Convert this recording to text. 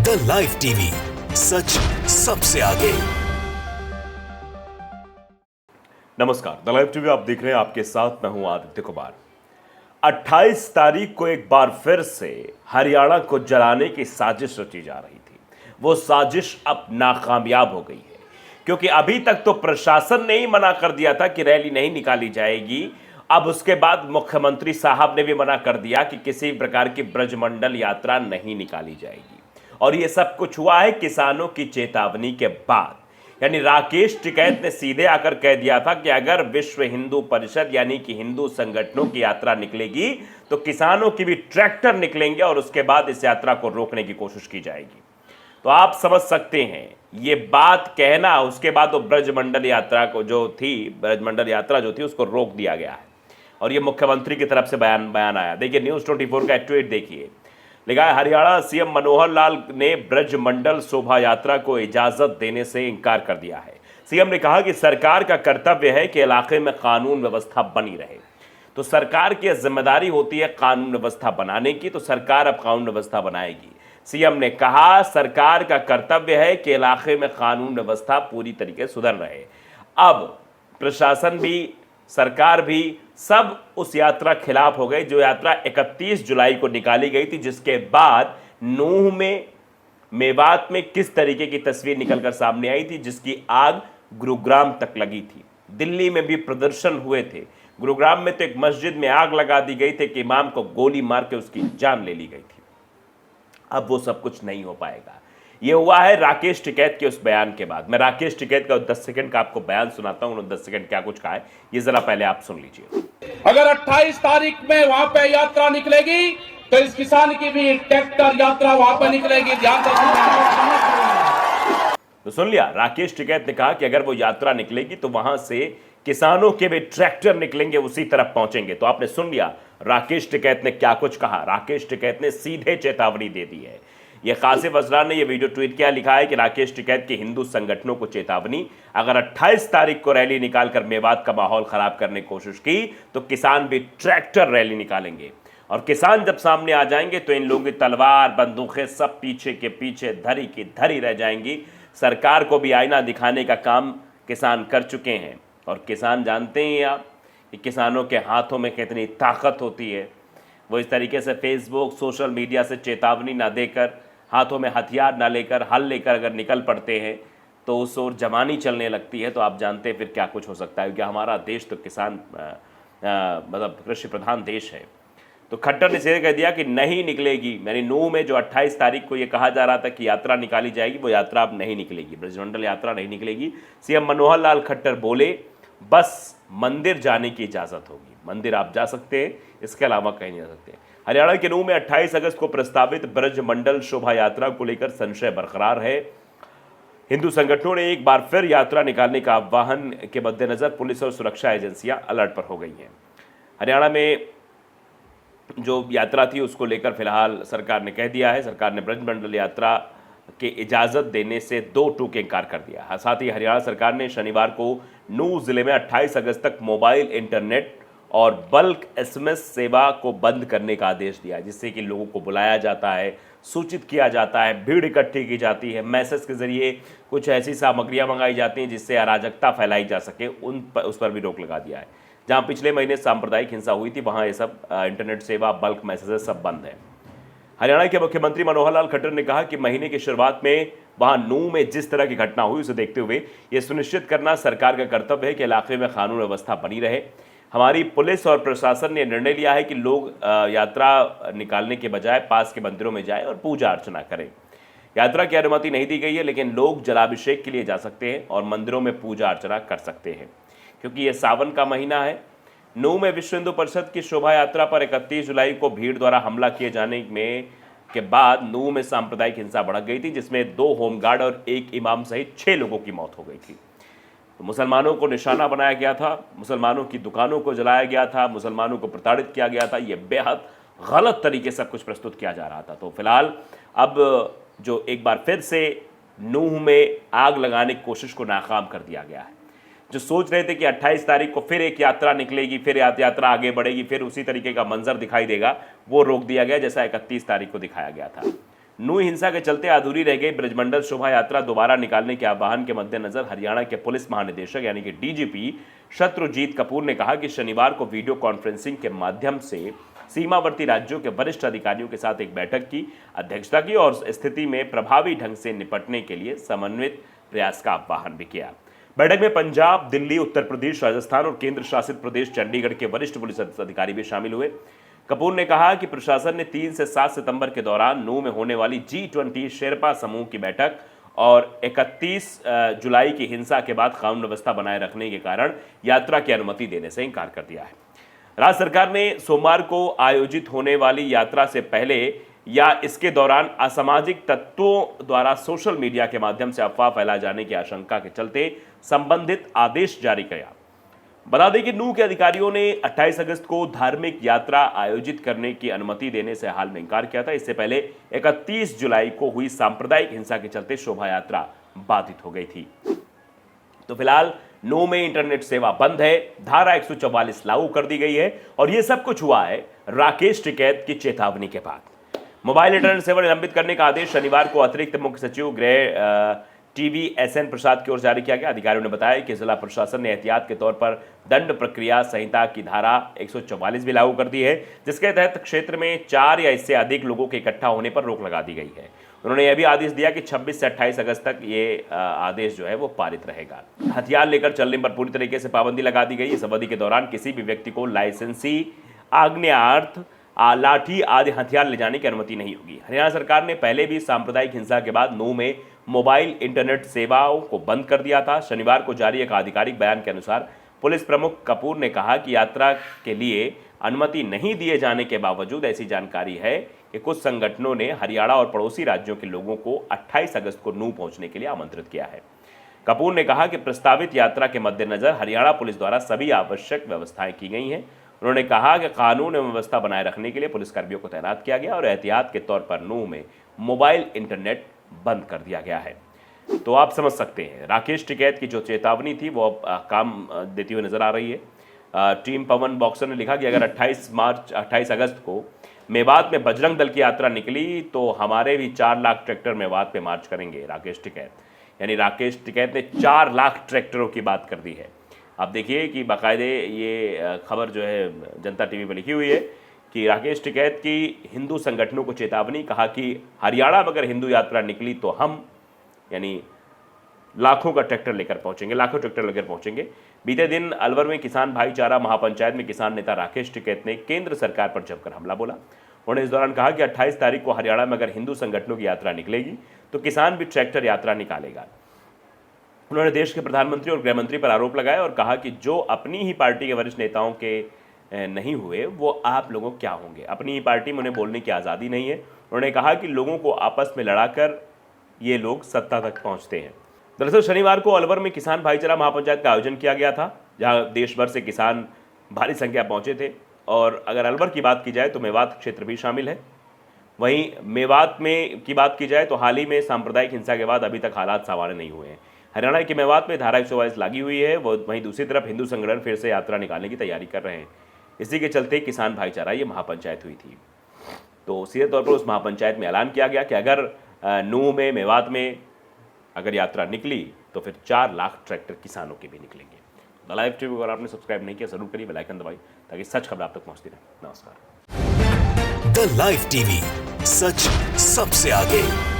The live TV, सच सबसे आगे। नमस्कार, द लाइव टीवी आप देख रहे हैं, आपके साथ मैं हूं आदित्य कुमार। 28 तारीख को एक बार फिर से हरियाणा को जलाने की साजिश रची जा रही थी। वो साजिश अब नाकामयाब हो गई है, क्योंकि अभी तक तो प्रशासन ने ही मना कर दिया था कि रैली नहीं निकाली जाएगी। अब उसके बाद मुख्यमंत्री साहब ने भी मना कर दिया कि किसी प्रकार की ब्रजमंडल यात्रा नहीं निकाली जाएगी। और ये सब कुछ हुआ है किसानों की चेतावनी के बाद। यानी राकेश टिकैत ने सीधे आकर कह दिया था कि अगर विश्व हिंदू परिषद यानी कि हिंदू संगठनों की यात्रा निकलेगी तो किसानों की भी ट्रैक्टर निकलेंगे और उसके बाद इस यात्रा को रोकने की कोशिश की जाएगी। तो आप समझ सकते हैं ये बात कहना, उसके बाद वो ब्रजमंडल यात्रा को ब्रजमंडल यात्रा जो थी उसको रोक दिया गया है। और ये मुख्यमंत्री की तरफ से बयान आया। देखिए न्यूज़ 24 का ट्वीट देखिए, लिखा है हरियाणा सीएम मनोहर लाल ने ब्रजमंडल शोभा यात्रा को इजाजत देने से इनकार कर दिया है। सीएम ने कहा कि सरकार का कर्तव्य है कि इलाके में कानून व्यवस्था बनी रहे। तो सरकार की जिम्मेदारी होती है कानून व्यवस्था बनाने की, तो सरकार अब कानून व्यवस्था बनाएगी। सीएम ने कहा सरकार का कर्तव्य है कि इलाके में कानून व्यवस्था पूरी तरीके से सुधर रहे। अब प्रशासन भी, सरकार भी, सब उस यात्रा खिलाफ हो गए जो यात्रा 31 जुलाई को निकाली गई थी, जिसके बाद नूह में, मेवात में किस तरीके की तस्वीर निकलकर सामने आई थी, जिसकी आग गुरुग्राम तक लगी थी। दिल्ली में भी प्रदर्शन हुए थे। गुरुग्राम में तो एक मस्जिद में आग लगा दी गई थी कि इमाम को गोली मार के उसकी जान ले ली गई थी। अब वो सब कुछ नहीं हो पाएगा। ये हुआ है राकेश टिकैत के उस बयान के बाद। मैं राकेश टिकैत का 10 सेकंड का आपको बयान सुनाता हूं। 10 सेकंड क्या कुछ कहा है ये जरा पहले आप सुन लीजिए। अगर 28 तारीख में वहां पे यात्रा निकलेगी तो इस किसान की भी ट्रैक्टर यात्रा वहां पर निकलेगी, ध्यान रखना। तो सुन लिया, राकेश टिकैत ने कहा कि अगर वो यात्रा निकलेगी तो वहां से किसानों के भी ट्रैक्टर निकलेंगे, उसी तरफ पहुंचेंगे। तो आपने सुन लिया राकेश टिकैत ने क्या कुछ कहा। राकेश टिकैत ने सीधे चेतावनी दे दी है। ये कासिफ अजरान ने ये वीडियो ट्वीट किया, लिखा है कि राकेश टिकैत की हिंदू संगठनों को चेतावनी, अगर 28 तारीख को रैली निकालकर मेवात का माहौल खराब करने की कोशिश की तो किसान भी ट्रैक्टर रैली निकालेंगे। और किसान जब सामने आ जाएंगे तो इन लोगों की तलवार, बंदूकें सब पीछे के पीछे धरी की धरी रह जाएंगी। सरकार को भी आईना दिखाने का काम किसान कर चुके हैं। और किसान जानते हैं आप कि किसानों के हाथों में कितनी ताकत होती है। वो इस तरीके से फेसबुक, सोशल मीडिया से चेतावनी ना देकर, हाथों में हथियार ना लेकर, हल लेकर अगर निकल पड़ते हैं तो उस ओर जमानी चलने लगती है। तो आप जानते हैं फिर क्या कुछ हो सकता है, क्योंकि हमारा देश तो किसान मतलब कृषि प्रधान देश है। तो खट्टर ने सीधे कह दिया कि नहीं निकलेगी। यानी नूह में जो 28 तारीख को ये कहा जा रहा था कि यात्रा निकाली जाएगी, वो यात्रा अब नहीं निकलेगी, ब्रजमंडल यात्रा नहीं निकलेगी। सीएम मनोहर लाल खट्टर बोले बस मंदिर जाने की इजाज़त होगी। मंदिर आप जा सकते हैं, इसके अलावा कहीं नहीं जा सकते। हरियाणा के नूह में 28 अगस्त को प्रस्तावित ब्रजमंडल शोभा यात्रा को लेकर संशय बरकरार है। हिंदू संगठनों ने एक बार फिर यात्रा निकालने का आह्वान के मद्देनजर पुलिस और सुरक्षा एजेंसियां अलर्ट पर हो गई हैं। हरियाणा में जो यात्रा थी उसको लेकर फिलहाल सरकार ने कह दिया है, सरकार ने ब्रजमंडल यात्रा के इजाज़त देने से 2 टूक इनकार कर दिया। साथ ही हरियाणा सरकार ने शनिवार को नूह जिले में 28 अगस्त तक मोबाइल, इंटरनेट और बल्क एसएमएस सेवा को बंद करने का आदेश दिया, जिससे कि लोगों को बुलाया जाता है, सूचित किया जाता है, भीड़ इकट्ठी की जाती है, मैसेज के जरिए कुछ ऐसी सामग्रियां मंगाई जाती हैं जिससे अराजकता फैलाई जा सके, उस पर भी रोक लगा दिया है। जहां पिछले महीने सांप्रदायिक हिंसा हुई थी वहां ये सब इंटरनेट सेवा, बल्क मैसेजेस सब बंद है। हरियाणा के मुख्यमंत्री मनोहर लाल खट्टर ने कहा कि महीने की शुरुआत में वहां नूह में जिस तरह की घटना हुई उसे देखते हुए यह सुनिश्चित करना सरकार का कर्तव्य है कि इलाके में कानून व्यवस्था बनी रहे। हमारी पुलिस और प्रशासन ने निर्णय लिया है कि लोग यात्रा निकालने के बजाय पास के मंदिरों में जाएं और पूजा अर्चना करें। यात्रा की अनुमति नहीं दी गई है, लेकिन लोग जलाभिषेक के लिए जा सकते हैं और मंदिरों में पूजा अर्चना कर सकते हैं, क्योंकि ये सावन का महीना है। नूह में विश्व हिंदू परिषद की शोभा यात्रा पर 31 जुलाई को भीड़ द्वारा हमला किए जाने के बाद नूह में सांप्रदायिक हिंसा भड़क गई थी, जिसमें 2 होमगार्ड और 1 इमाम सहित 6 लोगों की मौत हो गई थी। तो मुसलमानों को निशाना बनाया गया था, मुसलमानों की दुकानों को जलाया गया था, मुसलमानों को प्रताड़ित किया गया था। ये बेहद गलत तरीके से सब कुछ प्रस्तुत किया जा रहा था। तो फिलहाल अब जो एक बार फिर से नूह में आग लगाने की कोशिश को नाकाम कर दिया गया है। जो सोच रहे थे कि 28 तारीख को फिर एक यात्रा निकलेगी, फिर यात्रा आगे बढ़ेगी, फिर उसी तरीके का मंजर दिखाई देगा, वो रोक दिया गया जैसा 31 तारीख को दिखाया गया था। नू हिंसा के चलते अधूरी रह गई ब्रजमंडल शोभा यात्रा दोबारा निकालने के आह्वान के मद्देनजर हरियाणा के पुलिस महानिदेशक यानी कि डीजीपी शत्रुजीत कपूर ने कहा कि शनिवार को वीडियो कॉन्फ्रेंसिंग के माध्यम से सीमावर्ती राज्यों के वरिष्ठ अधिकारियों के साथ एक बैठक की अध्यक्षता की और स्थिति में प्रभावी ढंग से निपटने के लिए समन्वित प्रयास का आह्वान भी किया। बैठक में पंजाब, दिल्ली, उत्तर प्रदेश, राजस्थान और केंद्र शासित प्रदेश चंडीगढ़ के वरिष्ठ पुलिस अधिकारी भी शामिल हुए। कपूर ने कहा कि प्रशासन ने 3 से 7 सितंबर के दौरान नू में होने वाली G20 शेरपा समूह की बैठक और 31 जुलाई की हिंसा के बाद कानून व्यवस्था बनाए रखने के कारण यात्रा की अनुमति देने से इंकार कर दिया है। राज्य सरकार ने सोमवार को आयोजित होने वाली यात्रा से पहले या इसके दौरान असामाजिक तत्वों द्वारा सोशल मीडिया के माध्यम से अफवाह फैलाए जाने की आशंका के चलते संबंधित आदेश जारी किया। बता दें कि नू के अधिकारियों ने 28 अगस्त को धार्मिक यात्रा आयोजित करने की अनुमति देने से हाल में इंकार किया था। इससे पहले 31 जुलाई को हुई सांप्रदायिक हिंसा के चलते शोभा यात्रा बाधित हो गई थी। तो फिलहाल नू में इंटरनेट सेवा बंद है, धारा 144 लागू कर दी गई है और यह सब कुछ हुआ है राकेश टिकैत की चेतावनी के बाद। मोबाइल इंटरनेट सेवा निलंबित करने का आदेश शनिवार को अतिरिक्त मुख्य सचिव गृह TVSN प्रसाद की ओर जारी किया गया। अधिकारियों ने बताया कि जिला प्रशासन ने एहतियात के तौर पर दंड प्रक्रिया संहिता की धारा 144 भी लागू कर दी है, जिसके तहत क्षेत्र में 4 या इससे अधिक लोगों के इकट्ठा होने पर रोक लगा दी गई है। उन्होंने यह भी आदेश दिया कि 26 से 28 अगस्त तक ये आदेश जो है वो पारित रहेगा। हथियार लेकर चलने पर पूरी तरीके से पाबंदी लगा दी गई। इस अवधि के दौरान किसी भी व्यक्ति को लाइसेंसी, आग्नेयास्त्र, लाठी आदि हथियार ले जाने की अनुमति नहीं होगी। हरियाणा सरकार ने पहले भी सांप्रदायिक हिंसा के बाद नू में मोबाइल इंटरनेट सेवाओं को बंद कर दिया था। शनिवार को जारी एक आधिकारिक बयान के अनुसार पुलिस प्रमुख कपूर ने कहा कि यात्रा के लिए अनुमति नहीं दिए जाने के बावजूद ऐसी जानकारी है कि कुछ संगठनों ने हरियाणा और पड़ोसी राज्यों के लोगों को 28 अगस्त को नू पहुंचने के लिए आमंत्रित किया है। कपूर ने कहा कि प्रस्तावित यात्रा के मद्देनजर हरियाणा पुलिस द्वारा सभी आवश्यक व्यवस्थाएं की गई हैं। उन्होंने कहा कि कानून एवं व्यवस्था बनाए रखने के लिए पुलिसकर्मियों को तैनात किया गया और एहतियात के तौर पर नू में मोबाइल इंटरनेट बंद कर दिया गया है। तो आप समझ सकते हैं राकेश टिकैत की जो चेतावनी थी वो अब काम देती हुई नजर आ रही है। टीम पवन बॉक्सर ने लिखा कि अगर 28 अगस्त को मेवात में बजरंग दल की यात्रा निकली तो हमारे भी 4 लाख ट्रैक्टर मेवात पे मार्च करेंगे। राकेश टिकैत यानी राकेश टिकैत ने 4 लाख ट्रैक्टरों की बात कर दी है। आप देखिए कि बाकायदे ये खबर जो है जनता टीवी पर लिखी हुई है कि राकेश टिकैत की हिंदू संगठनों को चेतावनी। कहा कि हरियाणा में अगर हिंदू यात्रा निकली तो हम यानी लाखों का ट्रैक्टर लेकर पहुंचेंगे, लाखों ट्रैक्टर लेकर पहुंचेंगे। बीते दिन अलवर में किसान भाईचारा महापंचायत में किसान नेता राकेश टिकैत ने केंद्र सरकार पर जमकर हमला बोला। उन्होंने इस दौरान कहा कि 28 तारीख को हरियाणा में अगर हिंदू संगठनों की यात्रा निकलेगी तो किसान भी ट्रैक्टर यात्रा निकालेगा। उन्होंने देश के प्रधानमंत्री और गृह मंत्री पर आरोप लगाया और कहा कि जो अपनी ही पार्टी के वरिष्ठ नेताओं के नहीं हुए वो आप लोगों क्या होंगे। अपनी ही पार्टी में उन्हें बोलने की आज़ादी नहीं है। उन्होंने कहा कि लोगों को आपस में लड़ाकर ये लोग सत्ता तक पहुंचते हैं। दरअसल शनिवार को अलवर में किसान भाईचारा महापंचायत का आयोजन किया गया था, जहां देश भर से किसान भारी संख्या पहुंचे थे। और अगर अलवर की बात की जाए तो मेवात क्षेत्र भी शामिल है। वहीं मेवात में की बात की जाए तो हाल ही में सांप्रदायिक हिंसा के बाद अभी तक हालात सामान्य नहीं हुए हैं। हरियाणा के मेवात में धारा 144 लगी हुई है। वो वहीं दूसरी तरफ हिंदू संगठन फिर से यात्रा निकालने की तैयारी कर रहे हैं। इसी के चलते किसान भाईचारा ये महापंचायत हुई थी। तो सीधे तौर पर उस महापंचायत में ऐलान किया गया कि अगर नू में मेवात में अगर यात्रा निकली तो फिर 4 लाख ट्रैक्टर किसानों के भी निकलेंगे। द लाइव टीवी को अगर आपने सब्सक्राइब नहीं किया जरूर करिए, बेल आइकन दबाइए ताकि सच खबर आप तक पहुंचती रहे। नमस्कार। द लाइव टीवी, सच सबसे आगे।